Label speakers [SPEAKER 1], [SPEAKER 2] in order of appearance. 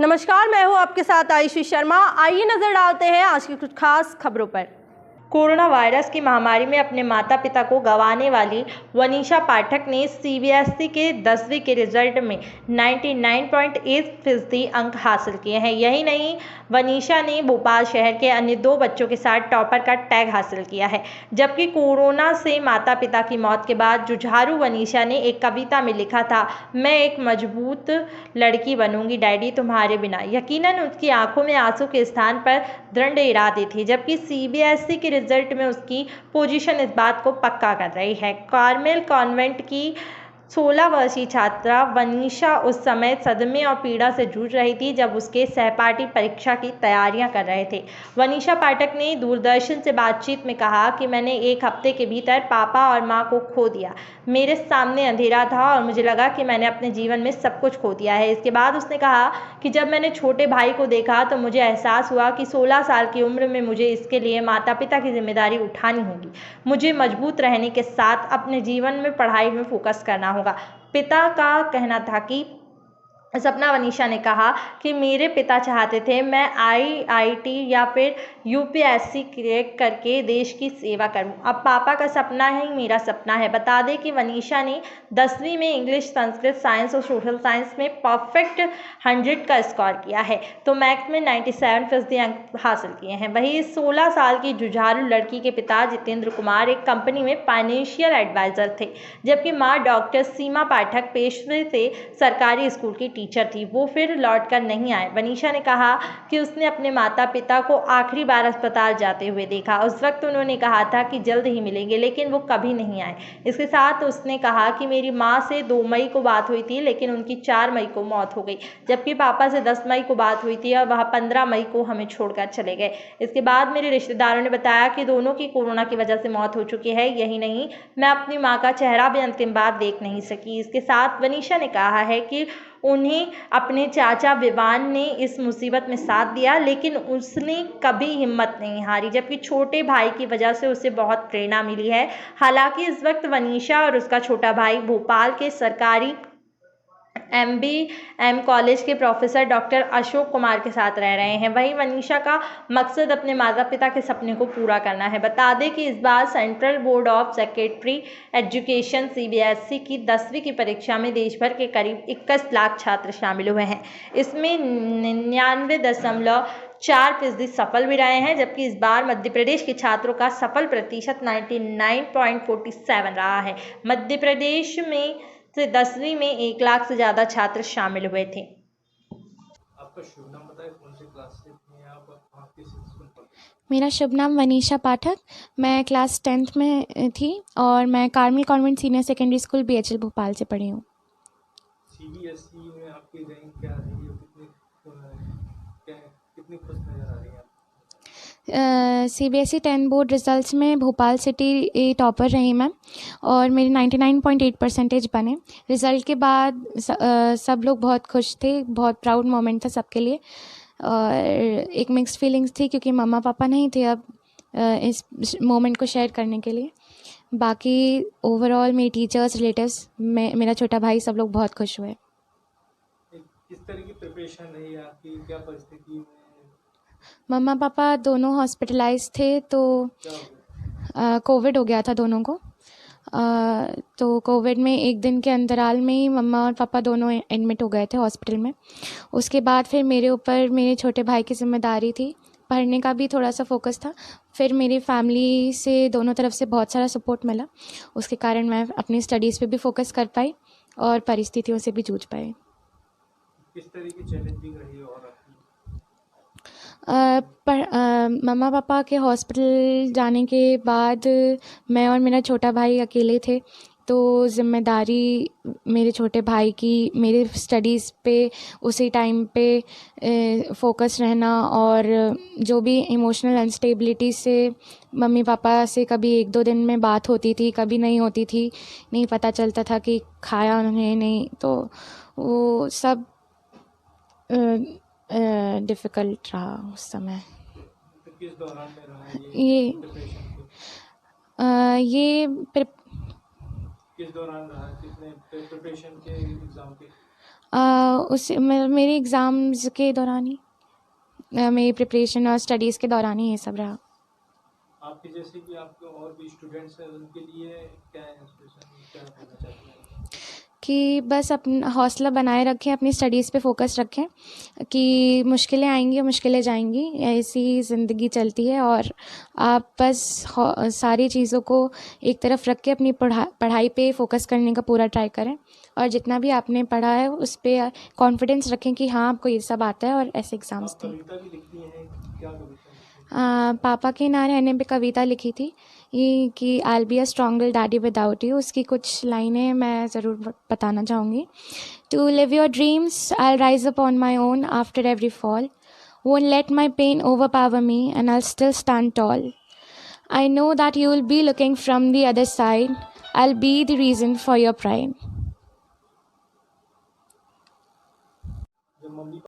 [SPEAKER 1] नमस्कार, मैं हूं आपके साथ आयुषी शर्मा। आइए नजर डालते हैं आज की कुछ खास खबरों पर। कोरोना वायरस की महामारी में अपने माता पिता को गंवाने वाली वनीशा पाठक ने सीबीएसई के 10वीं के रिजल्ट में 99.8% अंक हासिल किए हैं। यही नहीं, वनीशा ने भोपाल शहर के अन्य 2 बच्चों के साथ टॉपर का टैग हासिल किया है। जबकि कोरोना से माता पिता की मौत के बाद जुझारू वनीशा ने एक कविता में लिखा था, मैं एक मजबूत लड़की बनूंगी डैडी तुम्हारे बिना। यकीनन उसकी आंखों में आंसू के स्थान पर दृढ़ इरादे थे। जबकि सीबीएसई के रिजल्ट में उसकी पोजीशन इस बात को पक्का कर रही है। कार्मेल कॉन्वेंट की 16 वर्षीय छात्रा वनीशा उस समय सदमे और पीड़ा से जूझ रही थी जब उसके सहपाठी परीक्षा की तैयारियां कर रहे थे। वनीशा पाठक ने दूरदर्शन से बातचीत में कहा कि मैंने 1 हफ्ते के भीतर पापा और मां को खो दिया। मेरे सामने अंधेरा था और मुझे लगा कि मैंने अपने जीवन में सब कुछ खो दिया है। इसके बाद उसने कहा कि जब मैंने छोटे भाई को देखा तो मुझे एहसास हुआ कि 16 साल की उम्र में मुझे इसके लिए माता पिता की जिम्मेदारी उठानी होगी। मुझे मजबूत रहने के साथ अपने जीवन में पढ़ाई में फोकस करना होगा। पिता का कहना था कि सपना वनीशा ने कहा कि मेरे पिता चाहते थे मैं आईआईटी या फिर यूपीएससी क्रैक करके देश की सेवा करूं। अब पापा का सपना ही मेरा सपना है। बता दें कि वनीशा ने 10वीं में इंग्लिश, संस्कृत, साइंस और सोशल साइंस में परफेक्ट 100 का स्कोर किया है तो मैथ्स में 97% अंक हासिल किए हैं। वहीं 16 साल की जुझारू लड़की के पिता जितेंद्र कुमार एक कंपनी में फाइनेंशियल एडवाइजर थे, जबकि मां डॉक्टर सीमा पाठक पेशे से सरकारी स्कूल की टीचर थी। वो फिर लौट कर नहीं आए। वनीशा ने कहा कि उसने अपने माता पिता को आखिरी बार अस्पताल जाते हुए देखा। उस वक्त उन्होंने कहा था कि जल्द ही मिलेंगे, लेकिन वो कभी नहीं आए। इसके साथ उसने कहा कि मेरी माँ से 2 मई को बात हुई थी, लेकिन उनकी 4 मई को मौत हो गई। जबकि पापा से 10 मई को बात हुई थी और वह 15 मई को हमें छोड़कर चले गए। इसके बाद मेरे रिश्तेदारों ने बताया कि दोनों की कोरोना की वजह से मौत हो चुकी है। यही नहीं, मैं अपनी माँ का चेहरा भी अंतिम बार देख नहीं सकी। इसके साथ वनीशा ने कहा है कि उन्हें अपने चाचा विवान ने इस मुसीबत में साथ दिया, लेकिन उसने कभी हिम्मत नहीं हारी, जबकि छोटे भाई की वजह से उसे बहुत प्रेरणा मिली है। हालांकि इस वक्त वनीशा और उसका छोटा भाई भोपाल के सरकारी एमबीएम कॉलेज के प्रोफेसर डॉक्टर अशोक कुमार के साथ रह रहे हैं। वहीं वनीशा का मकसद अपने माता पिता के सपने को पूरा करना है। बता दें कि इस बार central board of secondary education CBSE की 10वीं की परीक्षा में देश भर के करीब 21 लाख छात्र शामिल हुए हैं। इसमें 99.4% सफल भी रहे हैं, जबकि इस बार मध्य प्रदेश के छात्रों का सफल प्रतिशत 99.47 रहा है। मध्य प्रदेश में से 10वीं में 1 लाख से ज़्यादा छात्र शामिल हुए थे।
[SPEAKER 2] आपका शुभ नाम बताएं, कौन सी क्लास से हैं आप, कहाँ किस स्कूल पढ़ते हैं?
[SPEAKER 3] मेरा शुभ नाम वनीशा पाठक। मैं क्लास 10th में थी और मैं Carmel convent senior secondary school BHEL Bhopal से पढ़ी हूँ।
[SPEAKER 2] सीबीएसई में आपकी रैंक क्या रही है, कितनी खुश नजर आ रही है आप?
[SPEAKER 3] सीबीएसई 10 बोर्ड रिजल्ट्स में भोपाल सिटी टॉपर रही मैं और मेरे 99.8% बने। रिज़ल्ट के बाद सब लोग बहुत खुश थे, बहुत प्राउड मोमेंट था सबके लिए। और एक मिक्स्ड फीलिंग्स थी क्योंकि मम्मा पापा नहीं थे अब इस मोमेंट को शेयर करने के लिए। बाकी ओवरऑल मेरी टीचर्स, रिलेटिव्स, मेरा छोटा भाई, सब लोग बहुत खुश हुए।
[SPEAKER 2] किस तरह की प्रिपरेशन रही है आपकी, क्या परिस्थिति में?
[SPEAKER 3] मम्मा पापा दोनों हॉस्पिटलाइज थे तो
[SPEAKER 2] क्या हो गया?
[SPEAKER 3] कोविड हो गया था दोनों को। तो कोविड में 1 दिन के अंतराल में ही मम्मा और पापा दोनों एडमिट हो गए थे हॉस्पिटल में। उसके बाद फिर मेरे ऊपर मेरे छोटे भाई की जिम्मेदारी थी, पढ़ने का भी थोड़ा सा फोकस था। फिर मेरी फैमिली से दोनों तरफ से बहुत सारा सपोर्ट मिला, उसके कारण मैं अपनी स्टडीज़ पे भी फोकस कर पाई और परिस्थितियों से भी जूझ पाई।
[SPEAKER 2] किस तरह की चैलेंजिंग रही है और आपकी?
[SPEAKER 3] मम्मा पापा के हॉस्पिटल जाने के बाद मैं और मेरा छोटा भाई अकेले थे, तो ज़िम्मेदारी मेरे छोटे भाई की मेरे स्टडीज़ पे उसी टाइम पे फोकस रहना और जो भी इमोशनल अनस्टेबिलिटी से मम्मी पापा से कभी 1-2 दिन में बात होती थी, कभी नहीं होती थी, नहीं पता चलता था कि खाया उन्होंने नहीं, तो वो सब डिफ़िकल्ट रहा उस समय।
[SPEAKER 2] तो किस दौरान में रहा
[SPEAKER 3] ये
[SPEAKER 2] प्रिपरेशन के?
[SPEAKER 3] ये
[SPEAKER 2] किस दौरान रहा, कितने प्रिपरेशन के एग्जाम के?
[SPEAKER 3] मेरे एग्ज़ाम्स के दौरान ही मेरी प्रिपरेशन और स्टडीज़ के दौरान ही ये सब रहा।
[SPEAKER 2] आपके जैसे कि आपके और भी स्टूडेंट्स हैं उनके लिए क्या इंस्पिरेशन क्या कहना चाहते हैं?
[SPEAKER 3] कि बस अपना हौसला बनाए रखें, अपनी स्टडीज़ पे फोकस रखें कि मुश्किलें आएंगी और मुश्किलें जाएंगी, ऐसी ज़िंदगी चलती है। और आप बस सारी चीज़ों को एक तरफ रख के अपनी पढ़ाई पे फोकस करने का पूरा ट्राई करें, और जितना भी आपने पढ़ा है उस पर कॉन्फिडेंस रखें कि हाँ आपको ये सब आता है, और ऐसे एग्ज़ाम्स
[SPEAKER 2] आप
[SPEAKER 3] दें।
[SPEAKER 2] कविता भी लिखती हैं, क्या कविता लिखती हैं?
[SPEAKER 3] पापा के ना रहने पे कविता लिखी थी ये कि I be a stronger daddy without you. उसकी कुछ लाइनें मैं ज़रूर बताना चाहूँगी। To live your dreams I rise up on my own after every fall, won't let my pain overpower me and I'll still stand tall. I know that you will be looking from the other side. I'll be the reason for your pride.
[SPEAKER 2] जब mummy